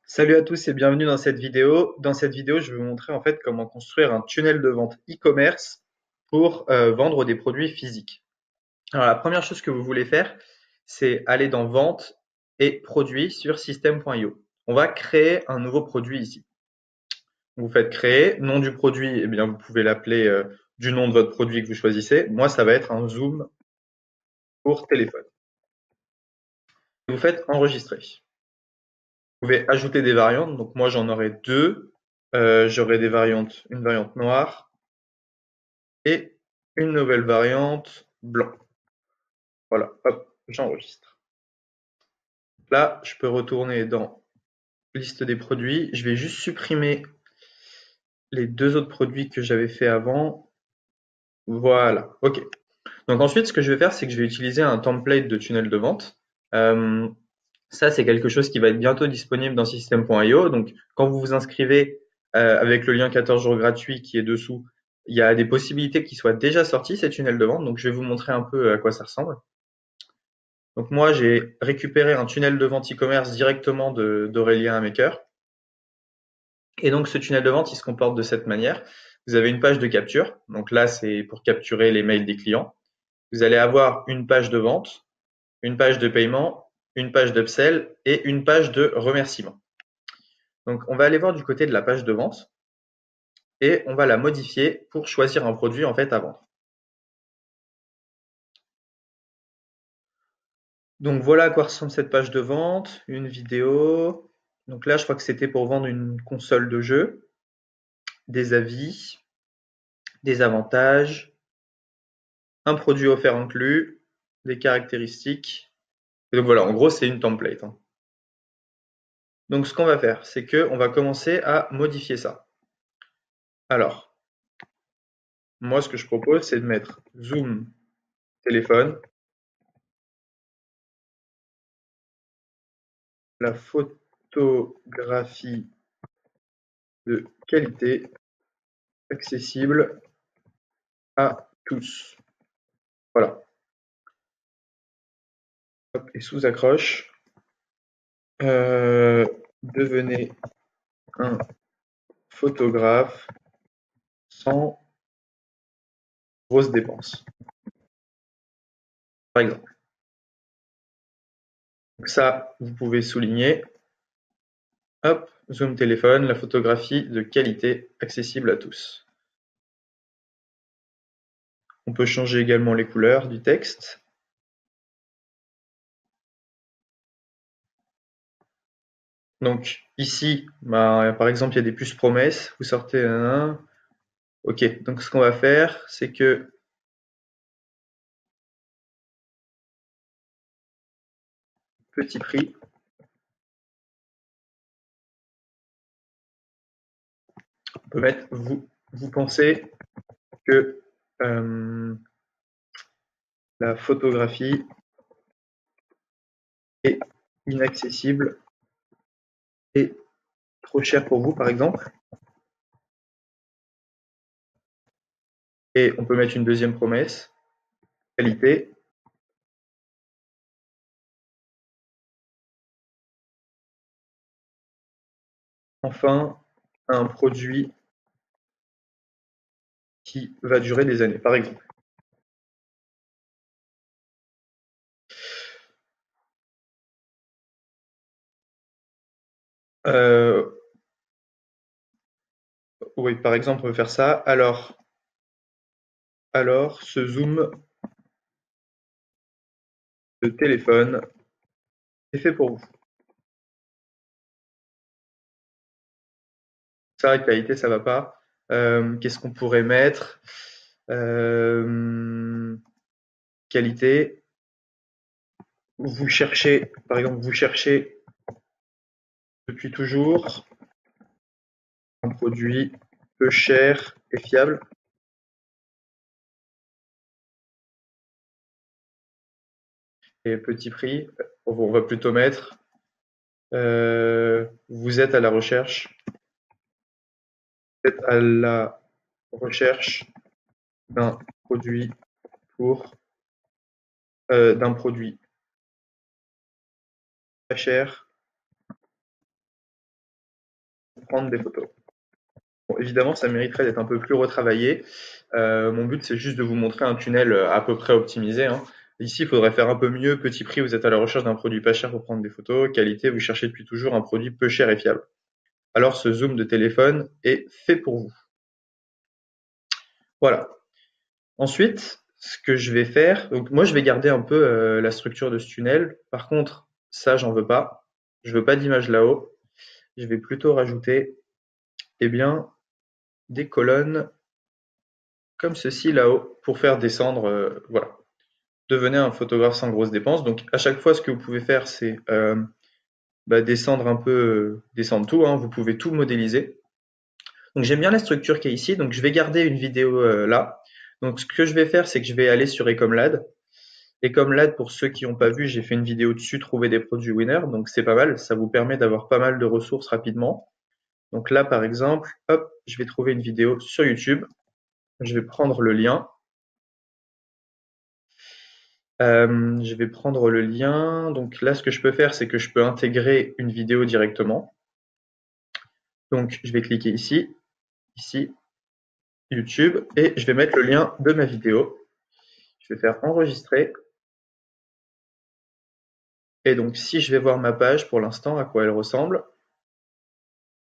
Salut à tous et bienvenue dans cette vidéo. Dans cette vidéo, je vais vous montrer en fait comment construire un tunnel de vente e-commerce pour vendre des produits physiques. Alors la première chose que vous voulez faire, c'est aller dans Vente et Produits sur System.io. On va créer un nouveau produit ici. Vous faites créer, nom du produit, eh bien vous pouvez l'appeler du nom de votre produit que vous choisissez. Moi, ça va être un zoom pour téléphone. Vous faites enregistrer. Vous pouvez ajouter des variantes. Donc moi, j'en aurai deux. J'aurai des variantes, une variante noire et une nouvelle variante blanc. Voilà, hop, j'enregistre. Là, je peux retourner dans liste des produits. Je vais juste supprimer les deux autres produits que j'avais fait avant. Voilà, ok. Donc ensuite, ce que je vais faire, c'est que je vais utiliser un template de tunnel de vente. Euh, Ça, c'est quelque chose qui va être bientôt disponible dans System.io. Donc, quand vous vous inscrivez avec le lien 14 jours gratuit qui est dessous, il y a des possibilités qui soient déjà sortis ces tunnels de vente. Donc, je vais vous montrer un peu à quoi ça ressemble. Donc, moi, j'ai récupéré un tunnel de vente e-commerce directement d'Aurélien Maker. Et donc, ce tunnel de vente, il se comporte de cette manière. Vous avez une page de capture. Donc là, c'est pour capturer les mails des clients. Vous allez avoir une page de vente, une page de paiement, une page d'upsell et une page de remerciement. Donc, on va aller voir du côté de la page de vente et on va la modifier pour choisir un produit en fait à vendre. Donc, voilà à quoi ressemble cette page de vente, une vidéo. Donc là, je crois que c'était pour vendre une console de jeu, des avis, des avantages, un produit offert inclus, des caractéristiques. Et donc voilà, en gros, c'est une template, hein. Donc, ce qu'on va faire, c'est que on va commencer à modifier ça. Alors, moi, ce que je propose, c'est de mettre zoom téléphone, la photographie de qualité accessible à tous. Voilà. Hop, et sous accroche, devenez un photographe sans grosses dépenses, par exemple. Donc ça, vous pouvez souligner. Hop, zoom téléphone, la photographie de qualité accessible à tous. On peut changer également les couleurs du texte. Donc ici, par exemple, il y a des puces promesses. Vous sortez un. Ok, donc ce qu'on va faire, c'est que petit prix, on peut mettre vous pensez que la photographie est inaccessible et trop cher pour vous, par exemple. Et on peut mettre une deuxième promesse, qualité. Enfin, un produit qui va durer des années, par exemple. Euh, oui, par exemple, on peut faire ça. Alors, ce zoom de téléphone est fait pour vous. Ça, qualité, ça va pas. Qu'est-ce qu'on pourrait mettre? Qualité. Vous cherchez, par exemple, vous cherchez depuis toujours un produit peu cher et fiable. Et petit prix, on va plutôt mettre vous êtes à la recherche, d'un produit pour d'un produit pas cher prendre des photos. Bon, évidemment, ça mériterait d'être un peu plus retravaillé. Mon but, c'est juste de vous montrer un tunnel à peu près optimisé, hein. Ici, il faudrait faire un peu mieux. Petit prix, vous êtes à la recherche d'un produit pas cher pour prendre des photos. Qualité, vous cherchez depuis toujours un produit peu cher et fiable. Alors, ce zoom de téléphone est fait pour vous. Voilà. Ensuite, ce que je vais faire, donc moi, je vais garder un peu la structure de ce tunnel. Par contre, ça, j'en veux pas. Je veux pas d'image là-haut. Je vais plutôt rajouter, eh bien, des colonnes comme ceci là-haut pour faire descendre, voilà. Devenez un photographe sans grosses dépenses. Donc à chaque fois, ce que vous pouvez faire, c'est descendre un peu, descendre tout, hein. Vous pouvez tout modéliser. Donc j'aime bien la structure qui est ici. Donc je vais garder une vidéo là. Donc ce que je vais faire, c'est que je vais aller sur Ecomlad. Ecomlad, pour ceux qui n'ont pas vu, j'ai fait une vidéo dessus, trouver des produits winner. Donc c'est pas mal. Ça vous permet d'avoir pas mal de ressources rapidement. Donc là, par exemple, hop, je vais trouver une vidéo sur YouTube. Je vais prendre le lien. Je vais prendre le lien. Donc là, ce que je peux faire, c'est que je peux intégrer une vidéo directement. Donc je vais cliquer ici, ici, YouTube, et je vais mettre le lien de ma vidéo. Je vais faire enregistrer. Et donc si je vais voir ma page pour l'instant, à quoi elle ressemble.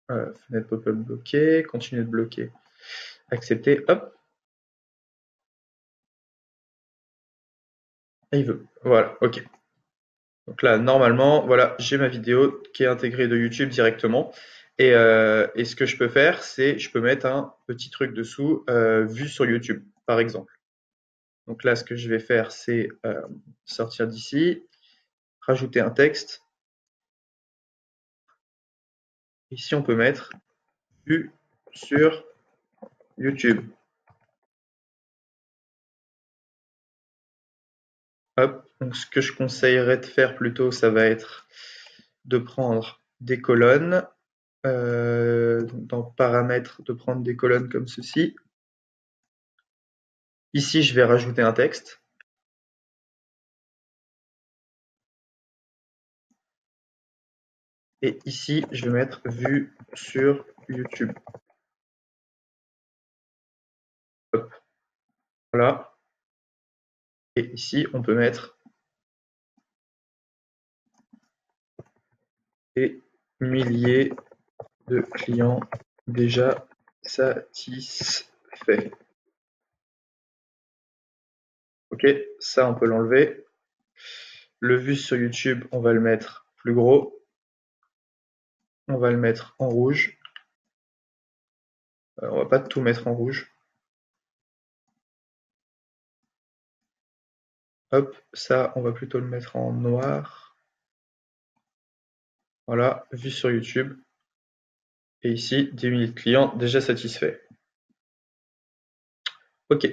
Fenêtre pop-up bloquée, continuer de bloquer, accepter, hop. Et il veut. Voilà, ok. Donc là, normalement, voilà, j'ai ma vidéo qui est intégrée de YouTube directement. Et ce que je peux faire, c'est je peux mettre un petit truc dessous, vue sur YouTube, par exemple. Donc là, ce que je vais faire, c'est sortir d'ici, rajouter un texte. Ici, on peut mettre vue sur YouTube. Hop. Donc ce que je conseillerais de faire plutôt, ça va être de prendre des colonnes. Donc dans paramètres, de prendre des colonnes comme ceci. Ici, je vais rajouter un texte. Et ici, je vais mettre vue sur YouTube. Hop, voilà. Et ici, on peut mettre des milliers de clients déjà satisfaits. Ok, ça, on peut l'enlever. Le vue sur YouTube, on va le mettre plus gros. On va le mettre en rouge. On va pas tout mettre en rouge. Hop, ça, on va plutôt le mettre en noir. Voilà, vue sur YouTube. Et ici, 10 000 clients déjà satisfaits. Ok.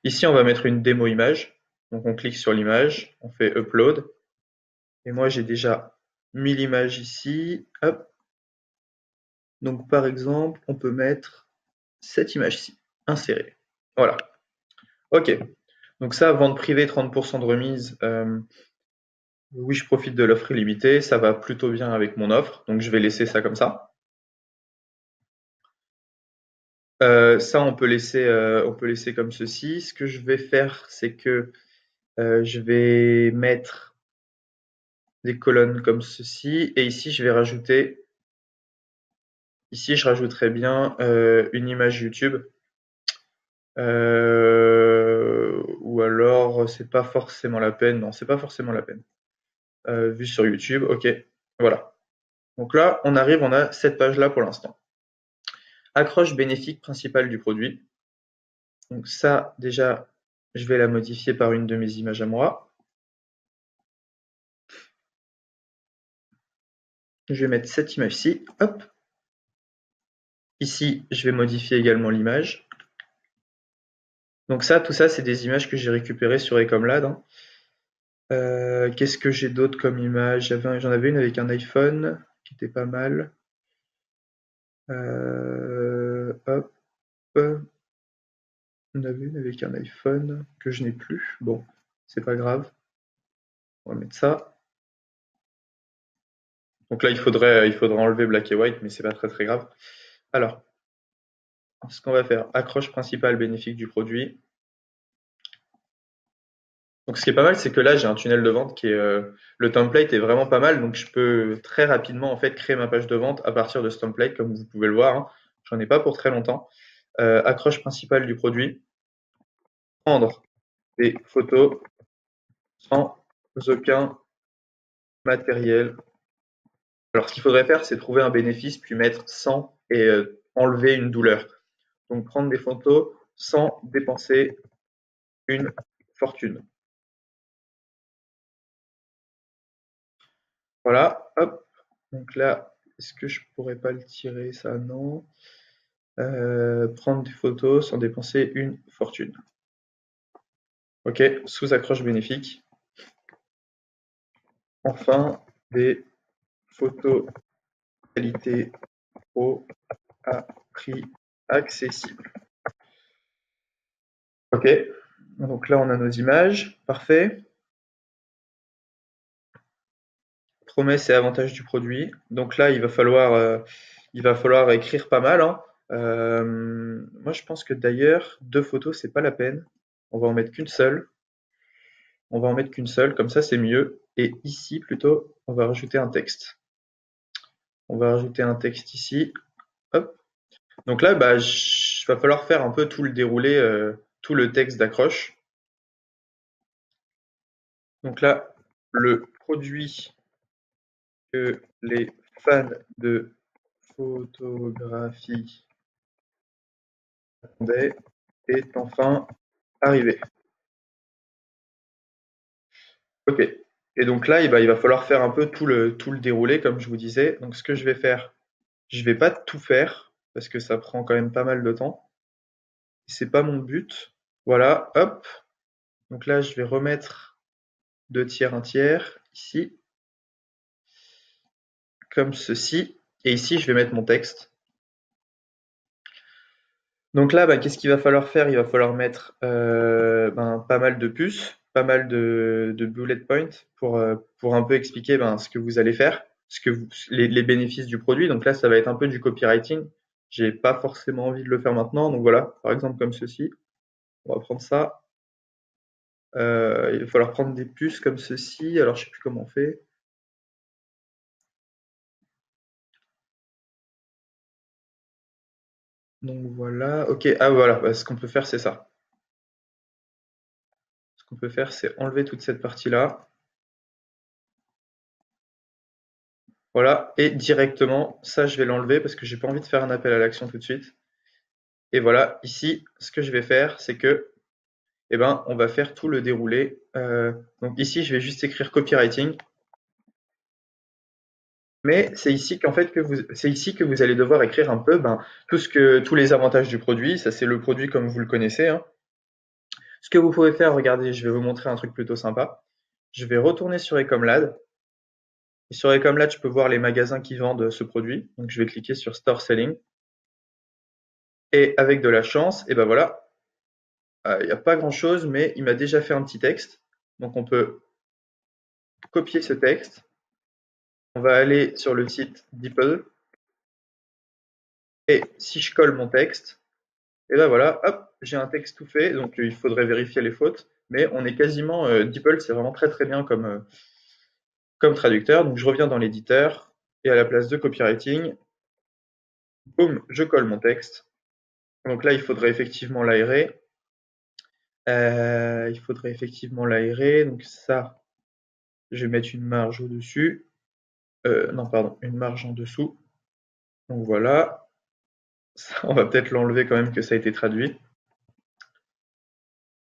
Ici, on va mettre une démo image. Donc, on clique sur l'image, on fait Upload. Et moi, j'ai déjà mis l'image ici. Hop. Donc, par exemple, on peut mettre cette image-ci, insérer. Voilà. Ok. Donc ça, vente privée, 30% de remise. Oui, je profite de l'offre illimitée. Ça va plutôt bien avec mon offre. Donc, je vais laisser ça comme ça. Ça, on peut laisser comme ceci. Ce que je vais faire, c'est que je vais mettre des colonnes comme ceci. Et ici, je vais rajouter, ici, je rajouterai bien une image YouTube. Ou alors, c'est pas forcément la peine. Non, c'est pas forcément la peine. Vue sur YouTube, ok. Voilà. Donc là, on arrive, on a cette page-là pour l'instant. Accroche bénéfique principale du produit. Donc ça, déjà, je vais la modifier par une de mes images à moi. Je vais mettre cette image-ci. Hop. Ici, je vais modifier également l'image. Donc ça, tout ça, c'est des images que j'ai récupérées sur Ecomlad, hein. Qu'est-ce que j'ai d'autre comme image? J'en avais une avec un iPhone qui était pas mal. Hop. On avait une avec un iPhone que je n'ai plus. Bon, c'est pas grave. On va mettre ça. Donc là, il faudrait enlever black et white, mais c'est pas très très grave. Alors, ce qu'on va faire, accroche principale bénéfique du produit. Donc ce qui est pas mal, c'est que là, j'ai un tunnel de vente le template est vraiment pas mal, donc je peux très rapidement en fait créer ma page de vente à partir de ce template, comme vous pouvez le voir, hein. J'en ai pas pour très longtemps. Accroche principale du produit, prendre des photos sans aucun matériel. Alors ce qu'il faudrait faire, c'est trouver un bénéfice, puis mettre sans et enlever une douleur. Donc prendre des photos sans dépenser une fortune. Voilà, hop. Donc là, est-ce que je pourrais pas le tirer ça? Non. Prendre des photos sans dépenser une fortune. Ok, sous accroche bénéfique. Enfin, des photos qualité pro à prix accessible. Ok, donc là on a nos images, parfait. Promesses et avantages du produit. Donc là il va falloir écrire pas mal, hein. Moi je pense que d'ailleurs 2 photos c'est pas la peine. On va en mettre qu'une seule. On va en mettre qu'une seule, comme ça c'est mieux. Et ici plutôt, on va rajouter un texte. On va rajouter un texte ici. Hop. Donc là, bah, va falloir faire un peu tout le déroulé, tout le texte d'accroche. Donc là, le produit que les fans de photographie attendaient est enfin arrivé. Ok. Et donc là, il va falloir faire un peu tout le déroulé, comme je vous disais. Donc ce que je vais faire, je vais pas tout faire parce que ça prend quand même pas mal de temps. C'est pas mon but. Voilà, hop. Donc là, je vais remettre 2 tiers, 1 tiers, ici, comme ceci. Et ici, je vais mettre mon texte. Donc là, bah, qu'est-ce qu'il va falloir faire? Il va falloir mettre pas mal de puces, pas mal de bullet points pour un peu expliquer ce que vous allez faire, les bénéfices du produit. Donc là, ça va être un peu du copywriting. J'ai pas forcément envie de le faire maintenant. Donc voilà, par exemple comme ceci. On va prendre ça. Il va falloir prendre des puces comme ceci. Alors je sais plus comment on fait. Donc voilà. Ok. Ah voilà. Bah, ce qu'on peut faire, c'est ça. Ce qu'on peut faire, c'est enlever toute cette partie-là. Voilà. Et directement, ça, je vais l'enlever parce que j'ai pas envie de faire un appel à l'action tout de suite. Et voilà. Ici, ce que je vais faire, c'est que, on va faire tout le déroulé. Donc ici, je vais juste écrire copywriting. Mais c'est ici que vous allez devoir écrire un peu tous les avantages du produit. Ça, c'est le produit comme vous le connaissez, hein. Ce que vous pouvez faire, regardez, je vais vous montrer un truc plutôt sympa. Je vais retourner sur Ecomlad. Et sur Ecomlad, je peux voir les magasins qui vendent ce produit. Donc, je vais cliquer sur Store Selling. Et avec de la chance, et ben voilà, il n'y a pas grand-chose, mais il m'a déjà fait un petit texte. Donc, on peut copier ce texte. On va aller sur le site DeepL. Et si je colle mon texte, et ben voilà, hop, j'ai un texte tout fait. Donc, il faudrait vérifier les fautes. Mais on est quasiment, DeepL, c'est vraiment très très bien comme traducteur. Donc, je reviens dans l'éditeur et à la place de copywriting, boum, je colle mon texte. Donc là, il faudrait effectivement l'aérer. Donc ça, je vais mettre une marge au-dessus. Non, pardon, une marge en dessous. Donc voilà. Ça, on va peut-être l'enlever quand même que ça a été traduit.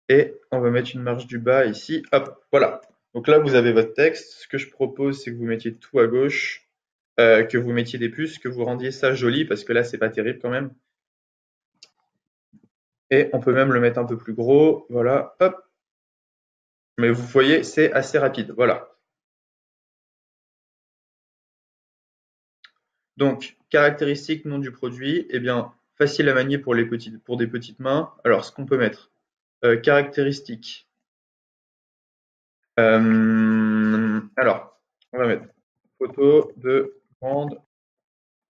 Et on va mettre une marge du bas ici. Hop, voilà. Donc là, vous avez votre texte. Ce que je propose, c'est que vous mettiez tout à gauche, que vous mettiez des puces, que vous rendiez ça joli, parce que là, c'est pas terrible quand même. Et on peut même le mettre un peu plus gros. Voilà, hop. Mais vous voyez, c'est assez rapide. Voilà. Donc, caractéristiques, nom du produit, eh bien, facile à manier pour des petites mains. Alors, ce qu'on peut mettre, caractéristiques. Alors, on va mettre photos de grande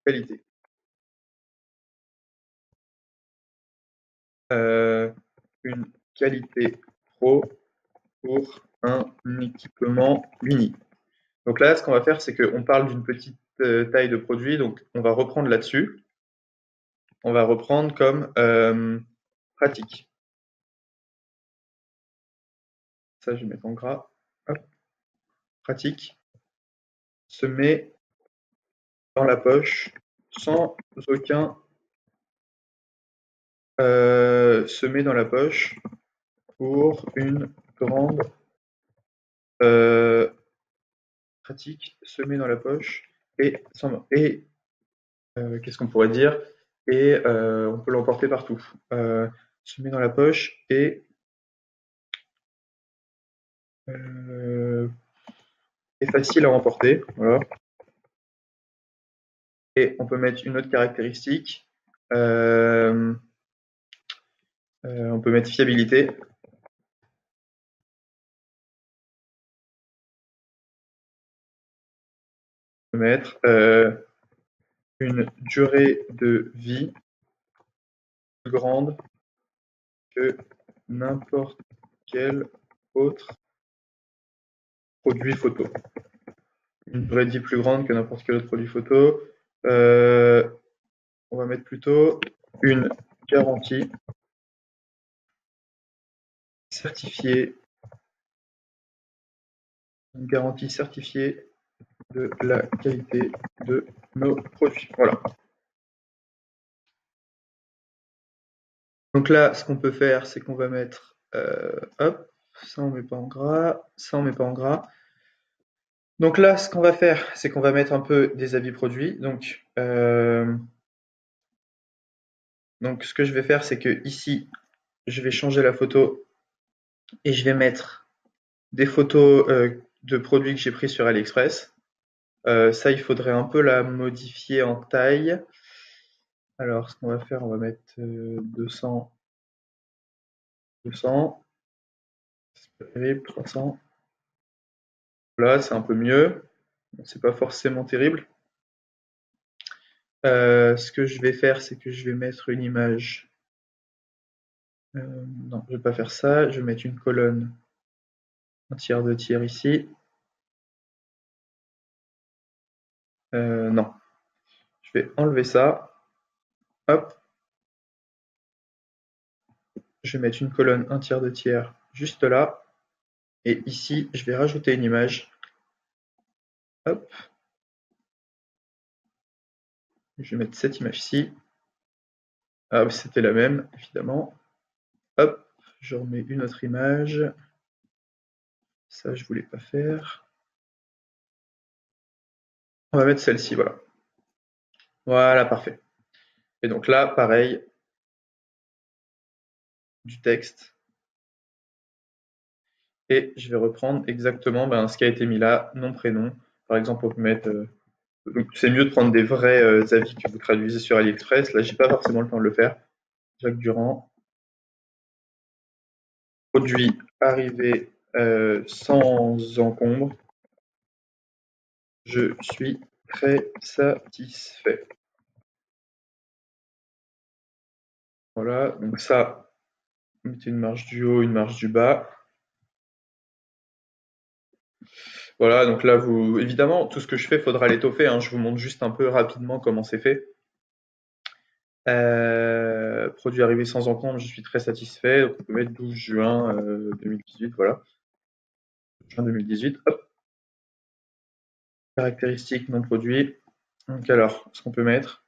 qualité. Une qualité pro pour un équipement mini. Donc là, ce qu'on va faire, c'est qu'on parle d'une petite taille de produit, donc on va reprendre là-dessus. On va reprendre comme pratique. Ça, je vais mettre en gras. Hop, pratique. Se met dans la poche sans aucun se met dans la poche pour une grande pratique, se met dans la poche et qu'est-ce qu'on pourrait dire? Et on peut l'emporter partout. Se met dans la poche et est facile à emporter. Voilà. Et on peut mettre une autre caractéristique. On peut mettre fiabilité. On peut mettre une durée de vie plus grande que n'importe quel autre produit photo. Une durée de vie plus grande que n'importe quel autre produit photo. On va mettre plutôt une garantie certifiée, une garantie certifiée de la qualité de nos produits. Voilà. Donc là, ce qu'on peut faire, c'est qu'on va mettre, hop, ça on met pas en gras, ça on met pas en gras. Donc là, ce qu'on va faire, c'est qu'on va mettre un peu des avis produits. Donc ce que je vais faire, c'est que ici, je vais changer la photo et je vais mettre des photos de produits que j'ai pris sur AliExpress. Ça, il faudrait un peu la modifier en taille. Alors, ce qu'on va faire, on va mettre 200, 200, c'est pas terrible, 300. Là, c'est un peu mieux. C'est pas forcément terrible. Ce que je vais faire, c'est que je vais mettre une image. Non, je vais pas faire ça. Je vais mettre une colonne, un tiers de tiers ici. Non, je vais enlever ça. Hop, je vais mettre une colonne, un tiers de tiers juste là. Et ici, je vais rajouter une image. Hop, je vais mettre cette image-ci. Ah, c'était la même, évidemment. Hop, je remets une autre image. Ça, je voulais pas faire. On va mettre celle-ci, voilà. Voilà, parfait. Et donc là, pareil, du texte. Et je vais reprendre exactement ce qui a été mis là, nom, prénom. Par exemple, on peut mettre. Donc c'est mieux de prendre des vrais avis que vous traduisez sur AliExpress. Là, j'ai pas forcément le temps de le faire. Jacques Durand. Produit arrivé sans encombre. Je suis très satisfait. Voilà, donc ça, mettez une marge du haut, une marge du bas. Voilà, donc là, évidemment, tout ce que je fais, faudra l'étoffer, hein. Je vous montre juste un peu rapidement comment c'est fait. Produit arrivé sans encombre, je suis très satisfait. Donc on peut mettre 12 juin 2018, voilà. Juin 2018, hop. Caractéristiques non produits. Donc alors, ce qu'on peut mettre,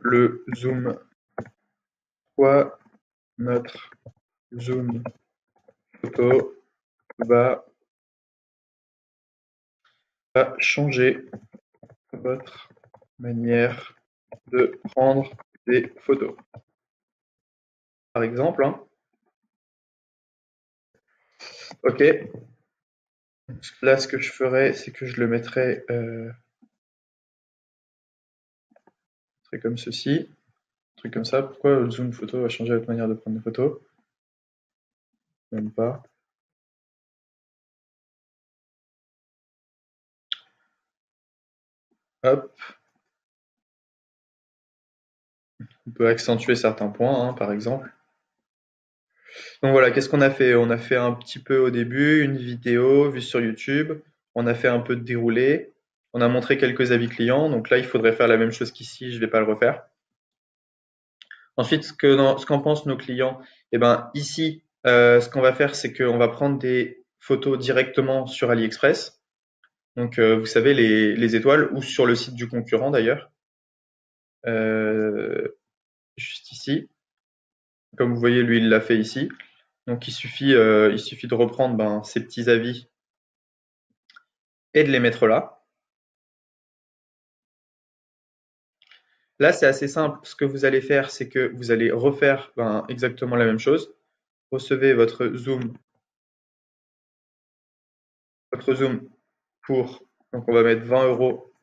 le zoom, quoi, notre zoom photo va changer votre manière de prendre des photos. Par exemple, hein. Ok. Là, ce que je ferais, c'est que je le mettrais comme ceci, un truc comme ça. Pourquoi le zoom photo va changer votre manière de prendre des photos? Même pas. Hop, on peut accentuer certains points, hein, par exemple. Donc voilà, qu'est-ce qu'on a fait? On a fait un petit peu au début, une vidéo vue sur YouTube. On a fait un peu de déroulé. On a montré quelques avis clients. Donc là, il faudrait faire la même chose qu'ici. Je ne vais pas le refaire. Ensuite, ce qu'en pensent nos clients, eh ben, ici, ce qu'on va faire, c'est qu'on va prendre des photos directement sur AliExpress. Donc, vous savez, les étoiles, ou sur le site du concurrent d'ailleurs, euh, juste ici. Comme vous voyez, lui, il l'a fait ici. Donc, il suffit de reprendre ces petits avis et de les mettre là. Là, c'est assez simple. Ce que vous allez faire, c'est que vous allez refaire exactement la même chose. Recevez votre zoom pour, donc on va mettre 20 euros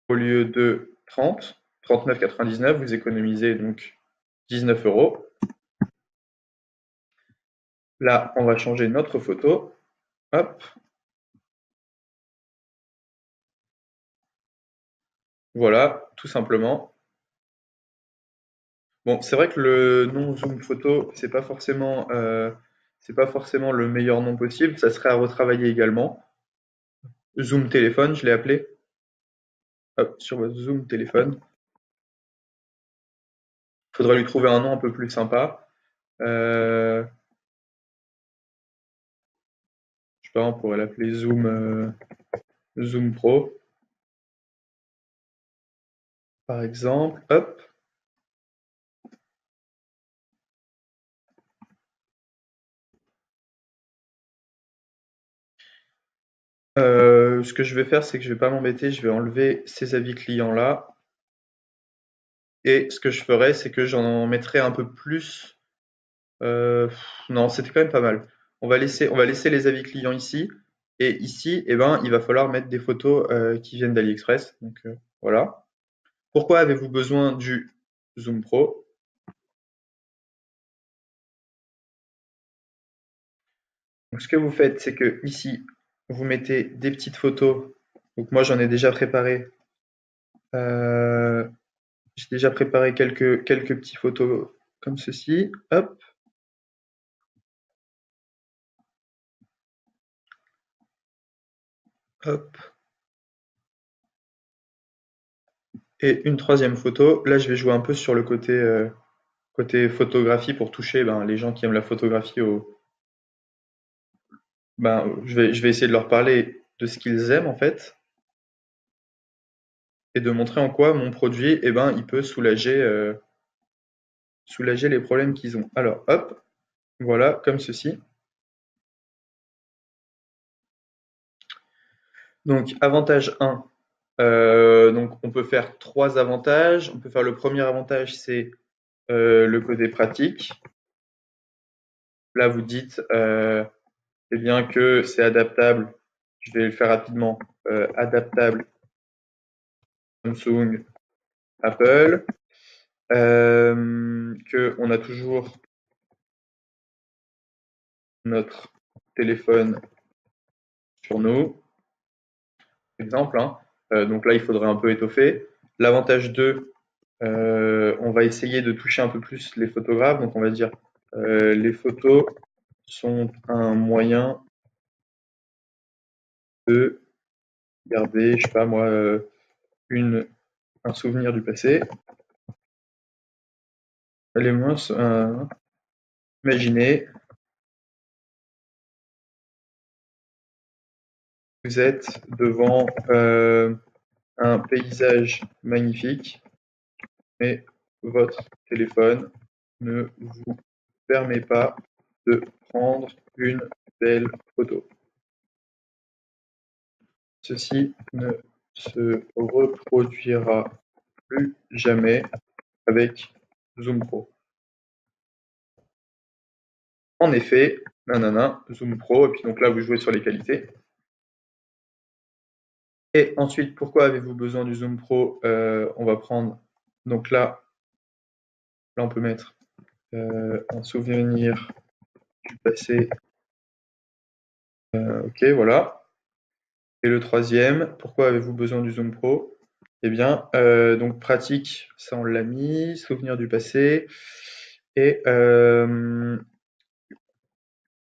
au lieu de 30, 39,99. Vous économisez donc 19 euros. Là, on va changer notre photo. Hop, voilà, tout simplement. Bon, c'est vrai que le nom zoom photo, c'est pas forcément le meilleur nom possible. Ça serait à retravailler également. Zoom téléphone, je l'ai appelé. Hop, sur votre zoom téléphone. Faudra lui trouver un nom un peu plus sympa. Je sais pas, on pourrait l'appeler Zoom Pro, par exemple. Hop. Ce que je vais faire, c'est que je vais pas m'embêter, je vais enlever ces avis clients là. Et ce que je ferai, c'est que j'en mettrai un peu plus. Non, c'était quand même pas mal. On va laisser les avis clients ici. Et ici, eh ben, il va falloir mettre des photos qui viennent d'AliExpress. Donc voilà. Pourquoi avez-vous besoin du Zoom Pro? Donc, ce que vous faites, c'est que ici, vous mettez des petites photos. Donc moi, j'en ai déjà préparé. euh, j'ai déjà préparé quelques petites photos comme ceci. Hop, hop. Et une troisième photo. Là, je vais jouer un peu sur le côté photographie pour toucher les gens qui aiment la photographie. Je vais essayer de leur parler de ce qu'ils aiment en fait et de montrer en quoi mon produit, il peut soulager les problèmes qu'ils ont. Alors, hop, voilà, comme ceci. Donc, avantage 1. Donc, on peut faire trois avantages. On peut faire le premier avantage, c'est le côté pratique. Là, vous dites eh bien que c'est adaptable. Je vais le faire rapidement. Adaptable Samsung, Apple. Que on a toujours notre téléphone sur nous. Exemple, hein. Donc là, il faudrait un peu étoffer. L'avantage 2, on va essayer de toucher un peu plus les photographes. Donc on va dire les photos sont un moyen de garder, je sais pas moi, une, un souvenir du passé. Les moins, imaginez, vous êtes devant un paysage magnifique, mais votre téléphone ne vous permet pas de prendre une belle photo. Ceci ne se reproduira plus jamais avec Zoom Pro. En effet, nanana, Zoom Pro, et puis donc là vous jouez sur les qualités. Et ensuite, pourquoi avez-vous besoin du Zoom Pro? On va prendre, donc là on peut mettre un souvenir du passé. Ok, voilà. Et le troisième, pourquoi avez-vous besoin du Zoom Pro? Eh bien, donc pratique, ça on l'a mis, souvenir du passé, et une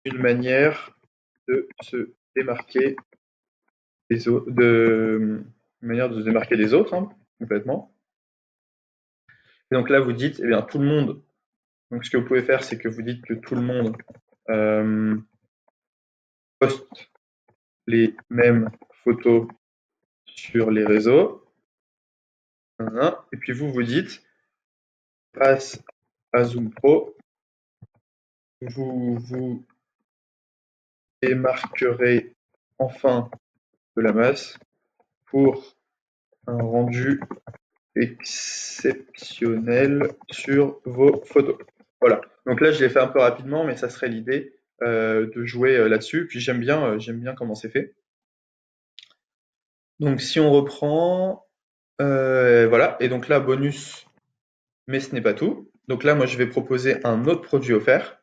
manière de se démarquer des autres, une manière de se démarquer des autres, hein, complètement. Et donc là, vous dites, eh bien, tout le monde. Donc ce que vous pouvez faire, c'est que vous dites que tout le monde euh, poste les mêmes photos sur les réseaux. Et puis vous vous dites, grâce à Zoom Pro, vous vous démarquerez enfin de la masse pour un rendu exceptionnel sur vos photos. Voilà. Donc là, je l'ai fait un peu rapidement, mais ça serait l'idée de jouer là-dessus. Puis j'aime bien comment c'est fait. Donc si on reprend, voilà. Et donc là, bonus, mais ce n'est pas tout. Donc là, moi, je vais proposer un autre produit offert.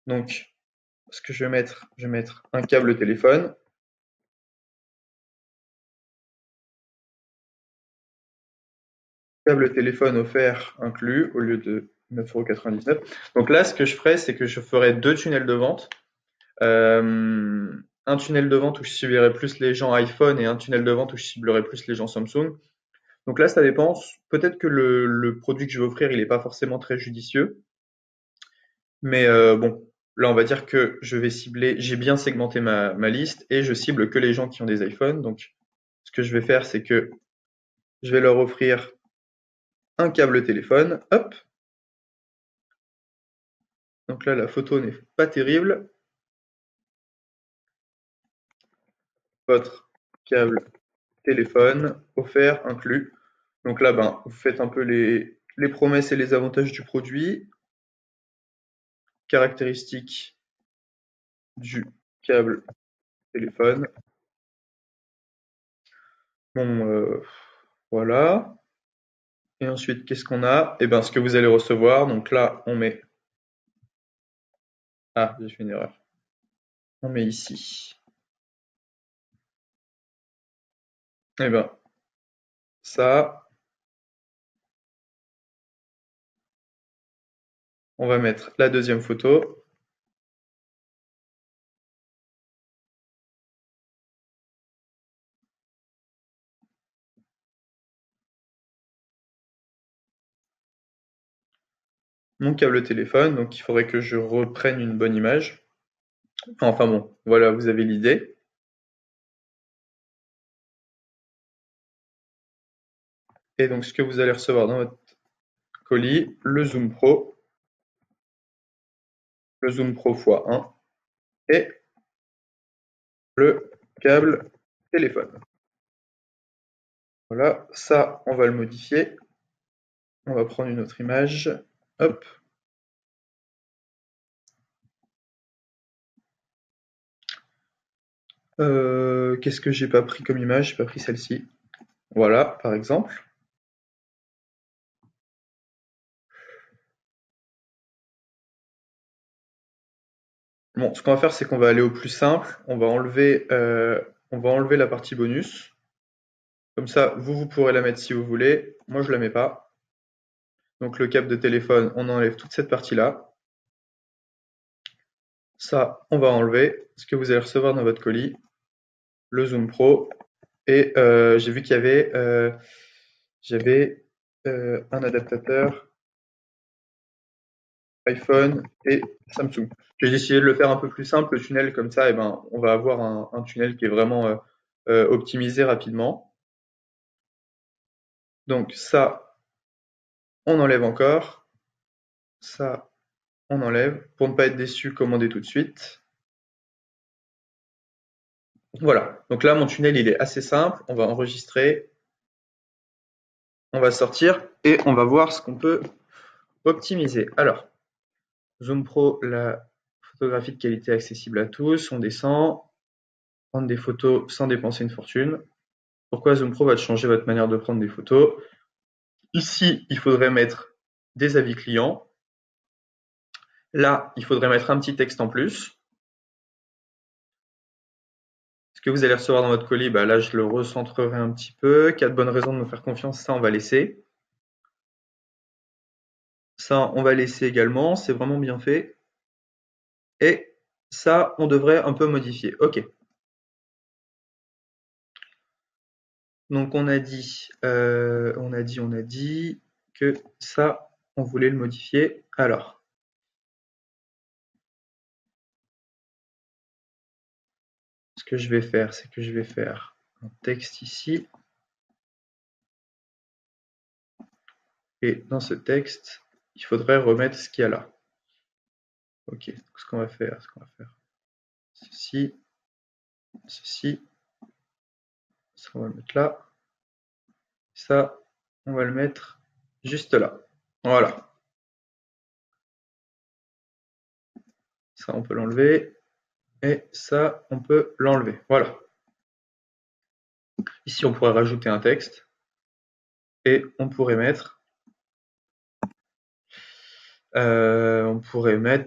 Donc, ce que je vais mettre un câble téléphone. Câble téléphone offert inclus au lieu de 9,99 €. Donc là, ce que je ferais, c'est que je ferais deux tunnels de vente. Un tunnel de vente où je ciblerai plus les gens iPhone et un tunnel de vente où je ciblerai plus les gens Samsung. Donc là, ça dépend. Peut-être que le produit que je vais offrir, il n'est pas forcément très judicieux. Mais bon, là, on va dire que je vais cibler, j'ai bien segmenté ma liste et je cible que les gens qui ont des iPhones. Donc, ce que je vais faire, c'est que je vais leur offrir un câble téléphone. Hop. Donc là, la photo n'est pas terrible. Votre câble téléphone offert inclus. Donc là, ben, vous faites un peu les promesses et les avantages du produit. Caractéristiques du câble téléphone. Bon, voilà. Et ensuite, qu'est-ce qu'on a? Eh bien, ce que vous allez recevoir. Donc là, on met... Ah, j'ai fait une erreur. On met ici. Eh bien, ça, on va mettre la deuxième photo. Mon câble téléphone. Donc, il faudrait que je reprenne une bonne image. Enfin bon, voilà, vous avez l'idée. Et donc, ce que vous allez recevoir dans votre colis, le Zoom Pro x1 et le câble téléphone. Voilà, ça, on va le modifier. On va prendre une autre image. Hop. Qu'est-ce que j'ai pas pris comme image? J'ai pas pris celle-ci. Voilà, par exemple. Bon, ce qu'on va faire, c'est qu'on va aller au plus simple. On va enlever la partie bonus. Comme ça, vous pourrez la mettre si vous voulez. Moi, je la mets pas. Donc, le câble de téléphone, on enlève toute cette partie-là. Ça, on va enlever. Ce que vous allez recevoir dans votre colis, le Zoom Pro. Et j'ai vu qu'il y avait, j'avais un adaptateur iPhone et Samsung. J'ai décidé de le faire un peu plus simple, le tunnel, comme ça, eh ben, on va avoir un tunnel qui est vraiment optimisé rapidement. Donc ça, on enlève encore. Ça, on enlève. Pour ne pas être déçu, commandez tout de suite. Voilà. Donc là, mon tunnel, il est assez simple. On va enregistrer, on va sortir et on va voir ce qu'on peut optimiser. Alors, Zoom Pro, la photographie de qualité accessible à tous. On descend. Prendre des photos sans dépenser une fortune. Pourquoi Zoom Pro va changer votre manière de prendre des photos? Ici, il faudrait mettre des avis clients. Là, il faudrait mettre un petit texte en plus. Ce que vous allez recevoir dans votre colis, bah là, je le recentrerai un petit peu. 4 bonnes raisons de me faire confiance, ça, on va laisser. Ça, on va laisser également, c'est vraiment bien fait. Et ça, on devrait un peu modifier. OK. Donc on a dit que ça, on voulait le modifier. Alors, ce que je vais faire, c'est que je vais faire un texte ici. Et dans ce texte, il faudrait remettre ce qu'il y a là. OK. Donc, ce qu'on va faire, ceci, ceci, ça, on va le mettre là. Ça, on va le mettre juste là. Voilà. Ça, on peut l'enlever. Et ça, on peut l'enlever. Voilà. Ici, on pourrait rajouter un texte. Et on pourrait mettre,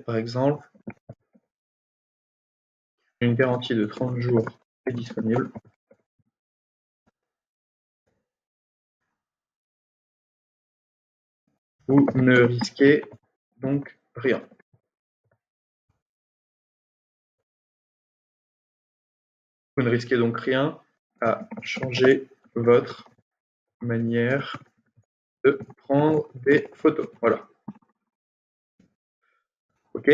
par exemple, une garantie de 30 jours est disponible. Vous ne risquez donc rien. Vous ne risquez donc rien à changer votre manière de prendre des photos. Voilà. OK.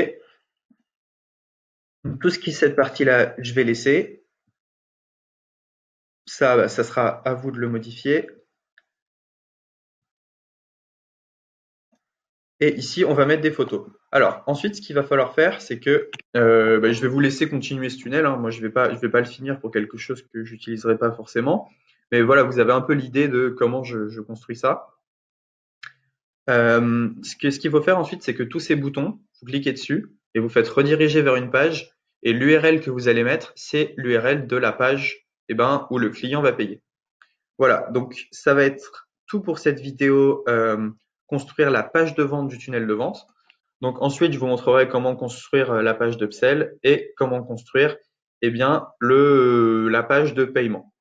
Donc, tout ce qui est cette partie-là, je vais laisser. Ça, ça sera à vous de le modifier. Et ici, on va mettre des photos. Alors, ensuite, ce qu'il va falloir faire, c'est que je vais vous laisser continuer ce tunnel, hein. Moi, je vais pas le finir pour quelque chose que j'utiliserai pas forcément. Mais voilà, vous avez un peu l'idée de comment je construis ça. Ce qu'il faut faire ensuite, c'est que tous ces boutons, vous cliquez dessus et vous faites rediriger vers une page. Et l'URL que vous allez mettre, c'est l'URL de la page où le client va payer. Voilà, donc ça va être tout pour cette vidéo, construire la page de vente du tunnel de vente. Donc ensuite, je vous montrerai comment construire la page d'upsell et comment construire la page de paiement.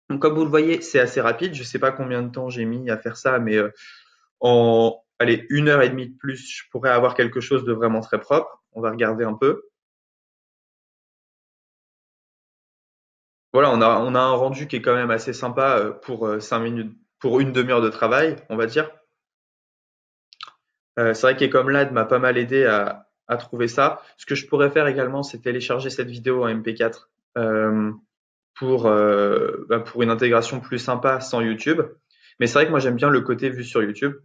Donc comme vous le voyez, c'est assez rapide. Je ne sais pas combien de temps j'ai mis à faire ça, mais en 1 heure et demie de plus, je pourrais avoir quelque chose de vraiment très propre. On va regarder un peu. Voilà, on a un rendu qui est quand même assez sympa pour 5 minutes, pour une demi-heure de travail, on va dire. C'est vrai qu'Ecomlad m'a pas mal aidé à trouver ça. Ce que je pourrais faire également, c'est télécharger cette vidéo en MP4 pour une intégration plus sympa sans YouTube. Mais c'est vrai que moi j'aime bien le côté vu sur YouTube.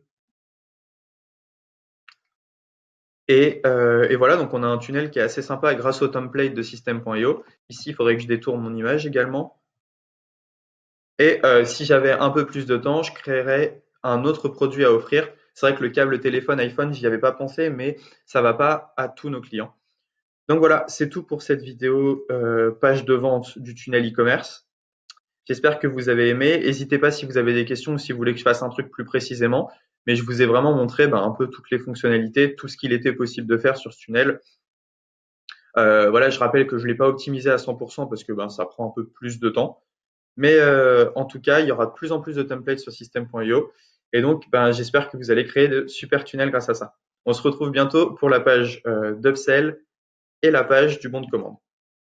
Et voilà, donc on a un tunnel qui est assez sympa grâce au template de System.io. Ici, il faudrait que je détourne mon image également. Et si j'avais un peu plus de temps, je créerais un autre produit à offrir. C'est vrai que le câble téléphone iPhone, j'y avais pas pensé, mais ça va pas à tous nos clients. Donc voilà, c'est tout pour cette vidéo page de vente du tunnel e-commerce. J'espère que vous avez aimé. N'hésitez pas si vous avez des questions ou si vous voulez que je fasse un truc plus précisément. Mais je vous ai vraiment montré un peu toutes les fonctionnalités, tout ce qu'il était possible de faire sur ce tunnel. Voilà, je rappelle que je ne l'ai pas optimisé à 100% parce que ça prend un peu plus de temps. Mais en tout cas, il y aura de plus en plus de templates sur System.io. Et donc, j'espère que vous allez créer de super tunnels grâce à ça. On se retrouve bientôt pour la page d'Upsell et la page du bon de commande.